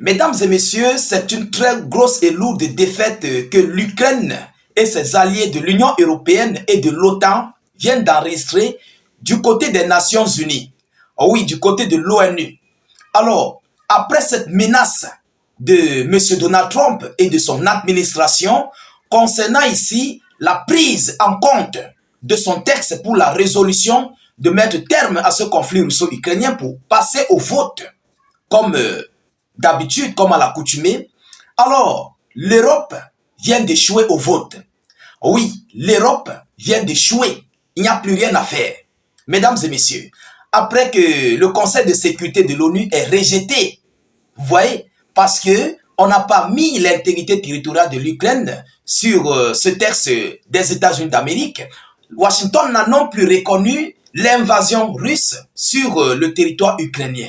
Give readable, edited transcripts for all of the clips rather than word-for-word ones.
Mesdames et messieurs, c'est une très grosse et lourde défaite que l'Ukraine et ses alliés de l'Union européenne et de l'OTAN viennent d'enregistrer du côté des Nations Unies. Oh oui, du côté de l'ONU. Alors, après cette menace de M. Donald Trump et de son administration, concernant ici la prise en compte de son texte pour la résolution de mettre terme à ce conflit russo-ukrainien pour passer au vote, comme d'habitude, comme à l'accoutumée, alors l'Europe vient d'échouer au vote. Oui, l'Europe vient d'échouer. Il n'y a plus rien à faire. Mesdames et messieurs, après que le Conseil de sécurité de l'ONU est rejeté, vous voyez, parce que on n'a pas mis l'intégrité territoriale de l'Ukraine sur ce texte des États-Unis d'Amérique, Washington n'a non plus reconnu l'invasion russe sur le territoire ukrainien.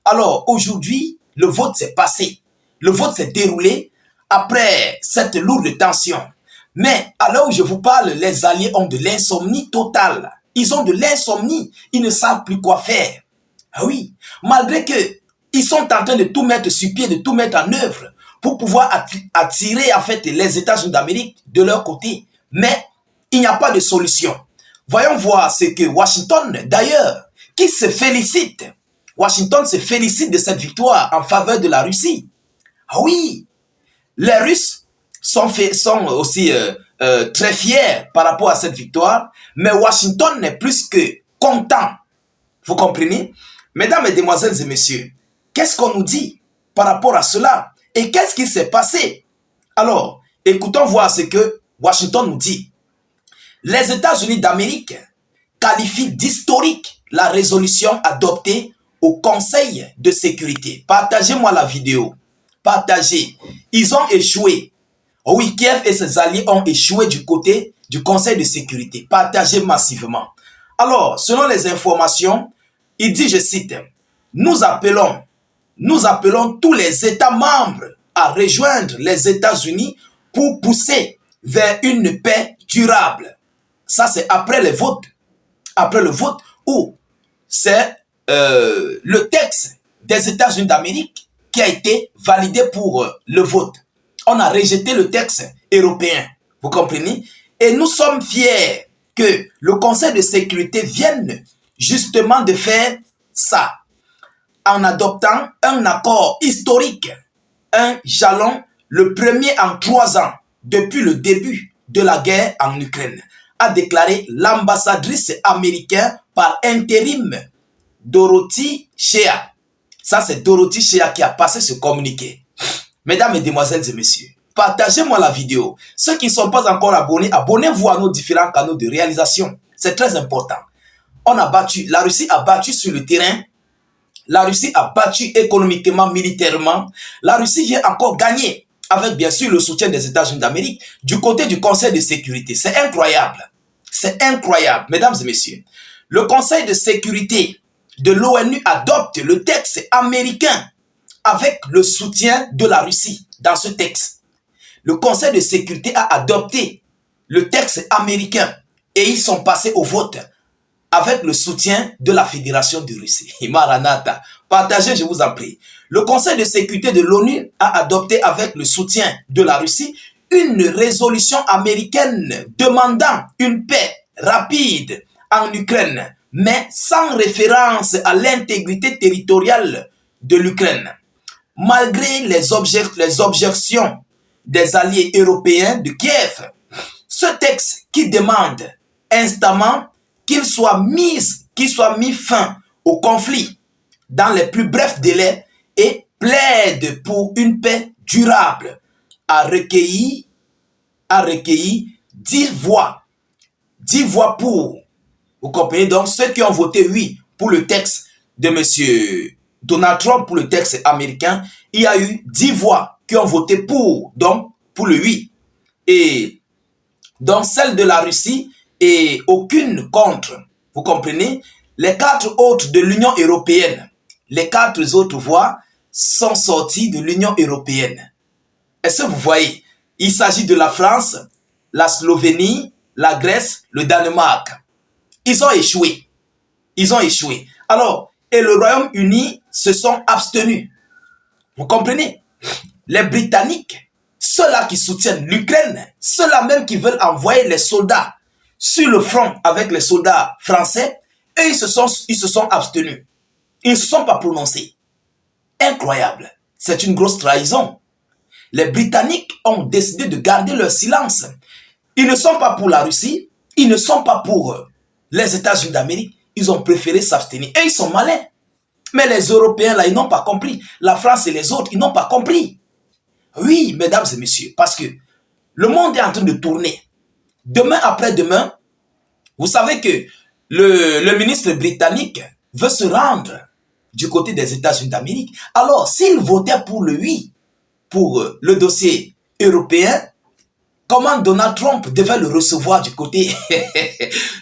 Alors aujourd'hui, le vote s'est passé. Le vote s'est déroulé après cette lourde tension. Mais à l'heure où je vous parle, les alliés ont de l'insomnie totale. Ils ont de l'insomnie. Ils ne savent plus quoi faire. Ah oui, malgré que ils sont en train de tout mettre sur pied, de tout mettre en œuvre pour pouvoir attirer en fait les États-Unis d'Amérique de leur côté. Mais il n'y a pas de solution. Voyons voir ce que Washington, d'ailleurs, qui se félicite. Washington se félicite de cette victoire en faveur de la Russie. Ah oui, les Russes sont aussi très fiers par rapport à cette victoire, mais Washington n'est plus que content. Vous comprenez? Mesdames, Mesdemoiselles et Messieurs, qu'est-ce qu'on nous dit par rapport à cela? Et qu'est-ce qui s'est passé? Alors, écoutons voir ce que Washington nous dit. Les États-Unis d'Amérique qualifient d'historique la résolution adoptée au Conseil de sécurité. Partagez-moi la vidéo. Partagez. Ils ont échoué. Oui, Kiev et ses alliés ont échoué du côté du Conseil de sécurité. Partagez massivement. Alors, selon les informations, il dit, je cite, nous appelons tous les États membres à rejoindre les États-Unis pour pousser vers une paix durable. Ça, c'est après le vote. Après le vote où c'est le texte des États-Unis d'Amérique qui a été validé pour le vote. On a rejeté le texte européen. Vous comprenez? Et nous sommes fiers que le Conseil de sécurité vienne justement de faire ça en adoptant un accord historique, un jalon, le premier en 3 ans depuis le début de la guerre en Ukraine, a déclaré l'ambassadrice américaine par intérim, Dorothy Shea. Ça, c'est Dorothy Shea qui a passé ce communiqué. Mesdames, Mesdemoiselles et Messieurs, partagez-moi la vidéo. Ceux qui ne sont pas encore abonnés, abonnez-vous à nos différents canaux de réalisation. C'est très important. On a battu, la Russie a battu sur le terrain. La Russie a battu économiquement, militairement. La Russie vient encore gagner avec bien sûr le soutien des États-Unis d'Amérique du côté du Conseil de sécurité. C'est incroyable. C'est incroyable, mesdames et messieurs. Le Conseil de sécurité de l'ONU adopte le texte américain avec le soutien de la Russie dans ce texte. Le Conseil de sécurité a adopté le texte américain et ils sont passés au vote avec le soutien de la Fédération de Russie. Maranatha, partagez, je vous en prie. Le Conseil de sécurité de l'ONU a adopté avec le soutien de la Russie une résolution américaine demandant une paix rapide en Ukraine, mais sans référence à l'intégrité territoriale de l'Ukraine. Malgré les objections des alliés européens de Kiev, ce texte qui demande instamment qu'il soit mis fin au conflit dans les plus brefs délais et plaide pour une paix durable, a recueilli 10 voix. 10 voix pour. Vous comprenez donc ceux qui ont voté oui pour le texte de M. Donald Trump, pour le texte américain, il y a eu 10 voix qui ont voté pour, donc pour le oui. Et dans celle de la Russie, et aucune contre. Vous comprenez? Les 4 autres de l'Union européenne, les 4 autres voix sont sorties de l'Union européenne. Est-ce que vous voyez? Il s'agit de la France, la Slovénie, la Grèce, le Danemark. Ils ont échoué. Ils ont échoué. Alors, et le Royaume-Uni se sont abstenus. Vous comprenez? Les Britanniques, ceux-là qui soutiennent l'Ukraine, ceux-là même qui veulent envoyer les soldats sur le front avec les soldats français, eux, ils se sont abstenus. Ils ne se sont pas prononcés. Incroyable. C'est une grosse trahison. Les Britanniques ont décidé de garder leur silence. Ils ne sont pas pour la Russie, ils ne sont pas pour les États-Unis d'Amérique. Ils ont préféré s'abstenir. Et ils sont malins. Mais les Européens, là, ils n'ont pas compris. La France et les autres, ils n'ont pas compris. Oui, mesdames et messieurs, parce que le monde est en train de tourner. Demain après-demain, vous savez que le ministre britannique veut se rendre du côté des États-Unis d'Amérique. Alors, s'il votait pour le oui, pour le dossier européen, comment Donald Trump devait le recevoir du côté,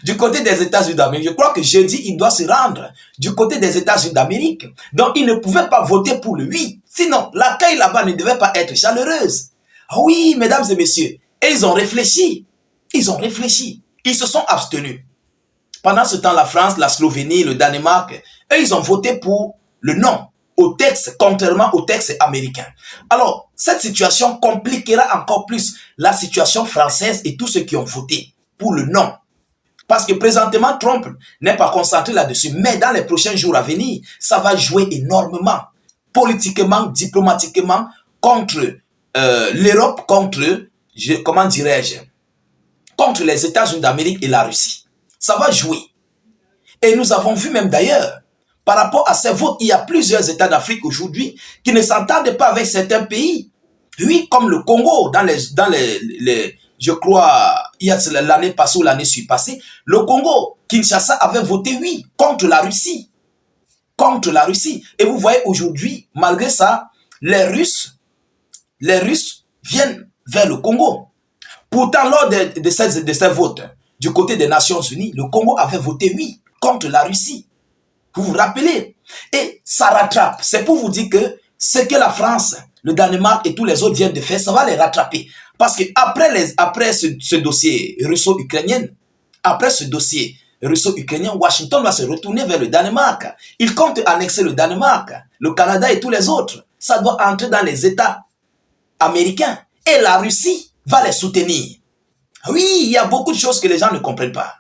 du côté des États-Unis d'Amérique? Je crois que jeudi, il doit se rendre du côté des États-Unis d'Amérique. Donc, il ne pouvait pas voter pour le oui. Sinon, l'accueil là-bas ne devait pas être chaleureuse. Oui, mesdames et messieurs. Et ils ont réfléchi. Ils ont réfléchi. Ils se sont abstenus. Pendant ce temps, la France, la Slovénie, le Danemark, eux, ils ont voté pour le non au texte, contrairement au texte américain. Alors, cette situation compliquera encore plus la situation française et tous ceux qui ont voté pour le non. Parce que présentement, Trump n'est pas concentré là-dessus. Mais dans les prochains jours à venir, ça va jouer énormément, politiquement, diplomatiquement, contre l'Europe, contre, comment dirais-je, contre les États-Unis d'Amérique et la Russie. Ça va jouer. Et nous avons vu même d'ailleurs, par rapport à ces votes, il y a plusieurs États d'Afrique aujourd'hui qui ne s'entendent pas avec certains pays. Oui, comme le Congo, je crois, il y a l'année passée ou l'année passée, le Congo, Kinshasa avait voté oui contre la Russie. Contre la Russie. Et vous voyez aujourd'hui, malgré ça, les Russes viennent vers le Congo. Pourtant, lors de ces votes, du côté des Nations Unies, le Congo avait voté oui contre la Russie. Vous vous rappelez? Et ça rattrape. C'est pour vous dire que ce que la France, le Danemark et tous les autres viennent de faire, ça va les rattraper. Parce que après ce dossier russo-ukrainien, Washington va se retourner vers le Danemark. Il compte annexer le Danemark, le Canada et tous les autres. Ça doit entrer dans les États américains. Et la Russie va les soutenir. Oui, il y a beaucoup de choses que les gens ne comprennent pas.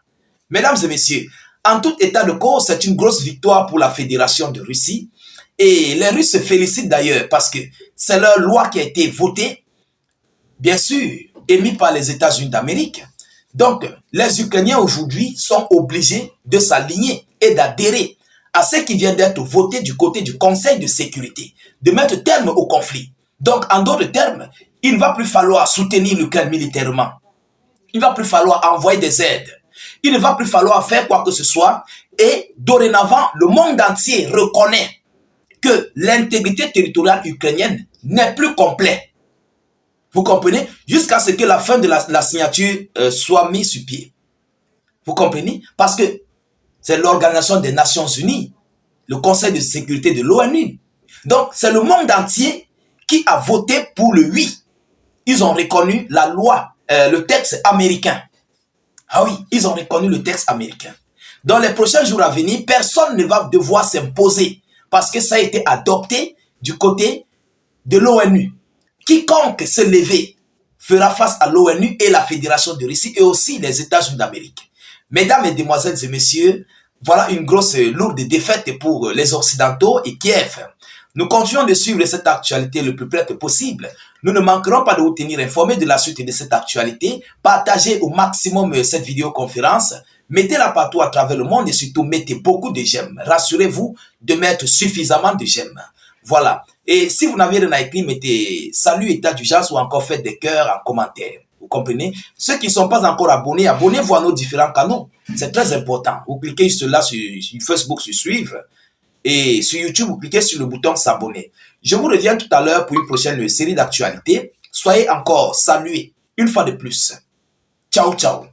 Mesdames et messieurs, en tout état de cause, c'est une grosse victoire pour la Fédération de Russie. Et les Russes se félicitent d'ailleurs parce que c'est leur loi qui a été votée, bien sûr, émise par les États-Unis d'Amérique. Donc, les Ukrainiens aujourd'hui sont obligés de s'aligner et d'adhérer à ce qui vient d'être voté du côté du Conseil de sécurité, de mettre terme au conflit. Donc, en d'autres termes, il ne va plus falloir soutenir l'Ukraine militairement. Il ne va plus falloir envoyer des aides. Il ne va plus falloir faire quoi que ce soit. Et dorénavant, le monde entier reconnaît que l'intégrité territoriale ukrainienne n'est plus complète. Vous comprenez? Jusqu'à ce que la fin de la signature soit mise sur pied. Vous comprenez? Parce que c'est l'Organisation des Nations Unies, le Conseil de sécurité de l'ONU. Donc, c'est le monde entier qui a voté pour le oui. Ils ont reconnu la loi, le texte américain. Ah oui, ils ont reconnu le texte américain. Dans les prochains jours à venir, personne ne va devoir s'imposer parce que ça a été adopté du côté de l'ONU. Quiconque se lever fera face à l'ONU et la Fédération de Russie et aussi les États-Unis d'Amérique. Mesdames, et Mesdemoiselles et Messieurs, voilà une grosse lourde défaite pour les Occidentaux et Kiev. Nous continuons de suivre cette actualité le plus près que possible. Nous ne manquerons pas de vous tenir informés de la suite de cette actualité. Partagez au maximum cette vidéoconférence. Mettez-la partout à travers le monde et surtout mettez beaucoup de j'aime. Rassurez-vous de mettre suffisamment de j'aime. Voilà. Et si vous n'avez rien à écrire, mettez salut, état d'urgence ou encore faites des cœurs en commentaire. Vous comprenez? Ceux qui ne sont pas encore abonnés, abonnez-vous à nos différents canaux. C'est très important. Vous cliquez sur là sur Facebook sur suivre. Et sur YouTube, vous cliquez sur le bouton s'abonner. Je vous reviens tout à l'heure pour une prochaine série d'actualités. Soyez encore salués une fois de plus. Ciao, ciao.